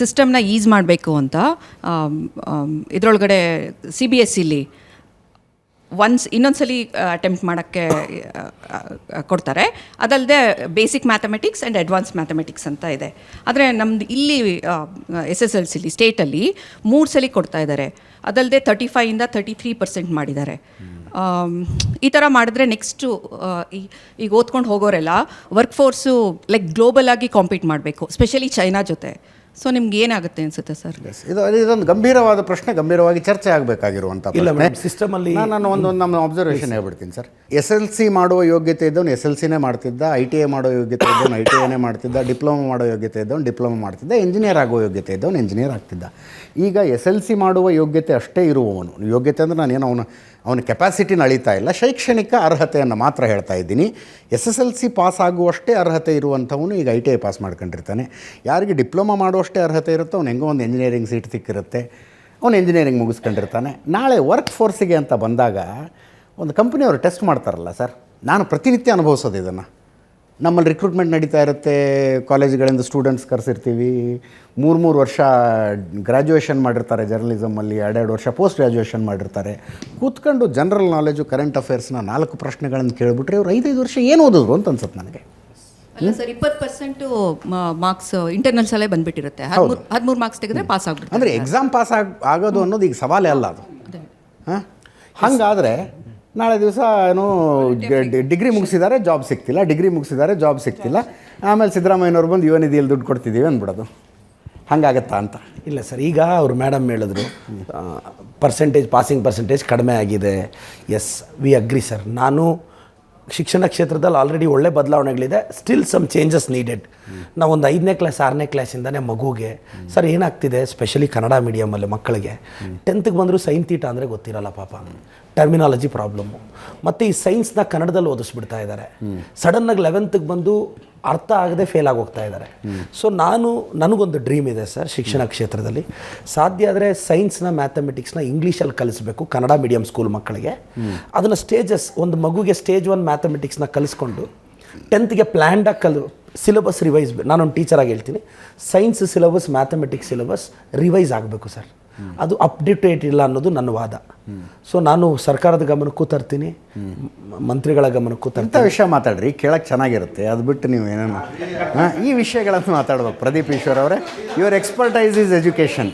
ಸಿಸ್ಟಮ್ನ ಈಸ್ ಮಾಡಬೇಕು ಅಂತ ಇದರೊಳಗಡೆ CBSEಲಿ ಇನ್ನೊಂದ್ಸಲಿ ಅಟೆಂಪ್ಟ್ ಮಾಡೋಕ್ಕೆ ಕೊಡ್ತಾರೆ. ಅದಲ್ಲದೆ basic mathematics and advance mathematics ಅಂತ ಇದೆ. ಆದರೆ ನಮ್ಮದು ಇಲ್ಲಿ SSLCಲಿ ಸ್ಟೇಟಲ್ಲಿ 3 ಸಲ ಕೊಡ್ತಾ ಇದ್ದಾರೆ. ಅದಲ್ಲದೆ 35ಇಂದ 33% ಮಾಡಿದ್ದಾರೆ. ಈ ಥರ ಮಾಡಿದ್ರೆ ನೆಕ್ಸ್ಟು ಈಗ ಓದ್ಕೊಂಡು ಹೋಗೋರೆಲ್ಲ ವರ್ಕ್ ಫೋರ್ಸು ಲೈಕ್ ಗ್ಲೋಬಲ್ ಆಗಿ ಕಾಂಪೀಟ್ ಮಾಡಬೇಕು, ಸ್ಪೆಷಲಿ ಚೈನಾ ಜೊತೆ. ಸೊ ನಿಮ್ಗೆ ಏನಾಗುತ್ತೆ ಅನಿಸುತ್ತೆ ಸರ್? ಇದೊಂದು ಗಂಭೀರವಾದ ಪ್ರಶ್ನೆ, ಗಂಭೀರವಾಗಿ ಚರ್ಚೆ ಆಗಬೇಕಾಗಿರುವಂಥ ಸಿಸ್ಟಮಲ್ಲಿ ನಾನು ನಮ್ಮ ಅಬ್ಸರ್ವೇಷನ್ ಹೇಳ್ಬಿಡ್ತೀನಿ ಸರ್. SLC ಮಾಡುವ ಯೋಗ್ಯತೆ ಇದ್ದವನು SLCನೇ ಮಾಡ್ತಿದ್ದ, ITI ಮಾಡೋ ಯೋಗ್ಯತೆ ಇದ್ದವನು ITIನೇ ಮಾಡ್ತಿದ್ದ, ಡಿಪ್ಲೊಮಾ ಮಾಡೋ ಯೋಗ್ಯತೆ ಇದ್ದವನು ಡಿಪ್ಲೊಮಾ ಮಾಡ್ತಿದ್ದ, ಇಂಜಿನಿಯರ್ ಆಗೋ ಯೋಗ್ಯತೆ ಇದ್ದವನು ಇಂಜಿನಿಯರ್ ಆಗ್ತಿದ್ದ. ಈಗ SLC ಮಾಡುವ ಯೋಗ್ಯತೆ ಅಷ್ಟೇ ಇರುವವನು, ಯೋಗ್ಯತೆ ಅಂದರೆ ನಾನೇನು ಅವನ ಕೆಪಾಸಿಟಿನ ಅಳಿತಾ ಇಲ್ಲ, ಶೈಕ್ಷಣಿಕ ಅರ್ಹತೆಯನ್ನು ಮಾತ್ರ ಹೇಳ್ತಾ ಇದ್ದೀನಿ. SSLC ಪಾಸ್ ಆಗುವಷ್ಟೇ ಅರ್ಹತೆ ಇರುವಂಥವನು ಈಗ ITI ಪಾಸ್ ಮಾಡ್ಕೊಂಡಿರ್ತಾನೆ. ಯಾರಿಗೆ ಡಿಪ್ಲೊಮಾ ಮಾಡುವಷ್ಟೇ ಅರ್ಹತೆ ಇರುತ್ತೋ ಅವ್ನು ಹೆಂಗೋ ಒಂದು ಇಂಜಿನಿಯರಿಂಗ್ ಸೀಟ್ ಸಿಕ್ಕಿರುತ್ತೆ, ಅವನು ಇಂಜಿನಿಯರಿಂಗ್ ಮುಗಿಸ್ಕೊಂಡಿರ್ತಾನೆ. ನಾಳೆ ವರ್ಕ್ ಫೋರ್ಸಿಗೆ ಅಂತ ಬಂದಾಗ ಒಂದು ಕಂಪ್ನಿಯವರು ಟೆಸ್ಟ್ ಮಾಡ್ತಾರಲ್ಲ ಸರ್, ನಾನು ಪ್ರತಿನಿತ್ಯ ಅನುಭವಿಸೋದು ಇದನ್ನು. ನಮ್ಮಲ್ಲಿ ರಿಕ್ರೂಟ್ಮೆಂಟ್ ನಡೀತಾ ಇರುತ್ತೆ, ಕಾಲೇಜುಗಳಿಂದ ಸ್ಟೂಡೆಂಟ್ಸ್ ಕರೆಸಿರ್ತೀವಿ. 3 ವರ್ಷ ಗ್ರ್ಯಾಜುಯೇಷನ್ ಮಾಡಿರ್ತಾರೆ ಜರ್ನಲಿಸಮಲ್ಲಿ, 2 ವರ್ಷ ಪೋಸ್ಟ್ ಗ್ರ್ಯಾಜುಯೇಷನ್ ಮಾಡಿರ್ತಾರೆ. ಕೂತ್ಕೊಂಡು ಜನರಲ್ ನಾಲೆಜು, ಕರೆಂಟ್ ಅಫೇರ್ಸ್ನ 4 ಪ್ರಶ್ನೆಗಳನ್ನು ಕೇಳಿಬಿಟ್ರೆ ಇವ್ರು 5 ವರ್ಷ ಏನು ಓದಿದ್ರು ಅಂತ ಅನ್ಸುತ್ತೆ ನನಗೆ. ಅಲ್ಲ ಸರ್, 20% ಮಾರ್ಕ್ಸ್ ಇಂಟರ್ನಲ್ಸಲ್ಲೇ ಬಂದುಬಿಟ್ಟಿರುತ್ತೆ. 13 ಮಾರ್ಕ್ಸ್ ತೆಗೆದ್ರೆ ಪಾಸ್ ಆಗ್ಬಿಡುತ್ತೆ. ಅಂದರೆ ಎಕ್ಸಾಮ್ ಪಾಸ್ ಆಗೋದು ಅನ್ನೋದು ಈಗ ಸವಾಲೇ ಅಲ್ಲ ಅದು. ಹಾಂ, ಹಾಗಾದರೆ ನಾಳೆ ದಿವಸ ಏನು ಡಿಗ್ರಿ ಮುಗಿಸಿದ್ದಾರೆ ಜಾಬ್ ಸಿಗ್ತಿಲ್ಲ, ಡಿಗ್ರಿ ಮುಗಿಸಿದ್ದಾರೆ ಜಾಬ್ ಸಿಗ್ತಿಲ್ಲ, ಆಮೇಲೆ ಸಿದ್ದರಾಮಯ್ಯನವ್ರು ಬಂದು ಯುವ ನಿಧಿಯಲ್ಲಿ ದುಡ್ಡು ಕೊಡ್ತಿದ್ದೀವಿ ಅಂದ್ಬಿಡೋದು. ಹಾಗಾಗತ್ತಾ ಅಂತ? ಇಲ್ಲ ಸರ್, ಈಗ ಅವರು ಮೇಡಮ್ ಹೇಳಿದ್ರು ಪಾಸಿಂಗ್ ಪರ್ಸೆಂಟೇಜ್ ಕಡಿಮೆ ಆಗಿದೆ. Yes, we agree sir. ನಾನು ಶಿಕ್ಷಣ ಕ್ಷೇತ್ರದಲ್ಲಿ ಆಲ್ರೆಡಿ ಒಳ್ಳೆ ಬದಲಾವಣೆಗಳಿದೆ, ಸ್ಟಿಲ್ ಸಮ್ ಚೇಂಜಸ್ ನೀಡೆಡ್. ನಾವು ಒಂದು 5ನೇ ಕ್ಲಾಸ್ 6ನೇ ಕ್ಲಾಸಿಂದನೇ ಮಗುಗೆ ಸರ್ ಏನಾಗ್ತಿದೆ, ಸ್ಪೆಷಲಿ ಕನ್ನಡ ಮೀಡಿಯಮಲ್ಲಿ ಮಕ್ಕಳಿಗೆ 10ಗೆ ಬಂದರೂ ಸೈನ್ ತೀಟ ಅಂದರೆ ಗೊತ್ತಿರಲ್ಲ ಪಾಪ, ಟರ್ಮಿನಾಲಜಿ ಪ್ರಾಬ್ಲಮ್ಮು. ಮತ್ತು ಈ ಸೈನ್ಸ್ನ ಕನ್ನಡದಲ್ಲಿ ಓದಿಸ್ಬಿಡ್ತಾ ಇದ್ದಾರೆ. ಸಡನ್ನಾಗಿ 11ಗೆ ಬಂದು ಅರ್ಥ ಆಗದೆ ಫೇಲ್ ಆಗೋಗ್ತಾ ಇದ್ದಾರೆ. ಸೊ ನನಗೊಂದು ಡ್ರೀಮ್ ಇದೆ ಸರ್, ಶಿಕ್ಷಣ ಕ್ಷೇತ್ರದಲ್ಲಿ ಸಾಧ್ಯ ಆದರೆ ಸೈನ್ಸ್ನ ಮ್ಯಾಥಮೆಟಿಕ್ಸ್ನ ಇಂಗ್ಲೀಷಲ್ಲಿ ಕಲಿಸ್ಬೇಕು ಕನ್ನಡ ಮೀಡಿಯಮ್ ಸ್ಕೂಲ್ ಮಕ್ಕಳಿಗೆ. ಅದನ್ನು ಸ್ಟೇಜಸ್, ಒಂದು ಮಗುಗೆ ಸ್ಟೇಜ್ 1 ಮ್ಯಾಥಮೆಟಿಕ್ಸ್ನ ಕಲಿಸ್ಕೊಂಡು 10ಗೆ ಪ್ಲ್ಯಾಂಡಾಗಿ ಸಿಲೆಬಸ್ ರಿವೈಸ್. ನಾನೊಂದು ಟೀಚರಾಗಿ ಹೇಳ್ತೀನಿ, science syllabus mathematics syllabus revise ಆಗಬೇಕು ಸರ್. ಅದು ಅಪ್ಡೇಟೆಡ್ ಇಲ್ಲ ಅನ್ನೋದು ನನ್ನ ವಾದ. ಸೊ ನಾನು ಸರ್ಕಾರದ ಗಮನಕ್ಕೂ ತರ್ತೀನಿ, ಮಂತ್ರಿಗಳ ಗಮನಕ್ಕೂ ತರ್ತೀನಿ. ಇಂಥ ವಿಷಯ ಮಾತಾಡ್ರಿ, ಕೇಳಕ್ಕೆ ಚೆನ್ನಾಗಿರುತ್ತೆ. ಅದು ಬಿಟ್ಟು ನೀವು ಏನೇನು ಈ ವಿಷಯಗಳನ್ನು ಮಾತಾಡ್ಬೇಕು. ಪ್ರದೀಪ್ ಈಶ್ವರ್ ಅವರೇ, ಯುವರ್ ಎಕ್ಸ್ಪರ್ಟೈಸ್ ಈಸ್ ಎಜುಕೇಷನ್.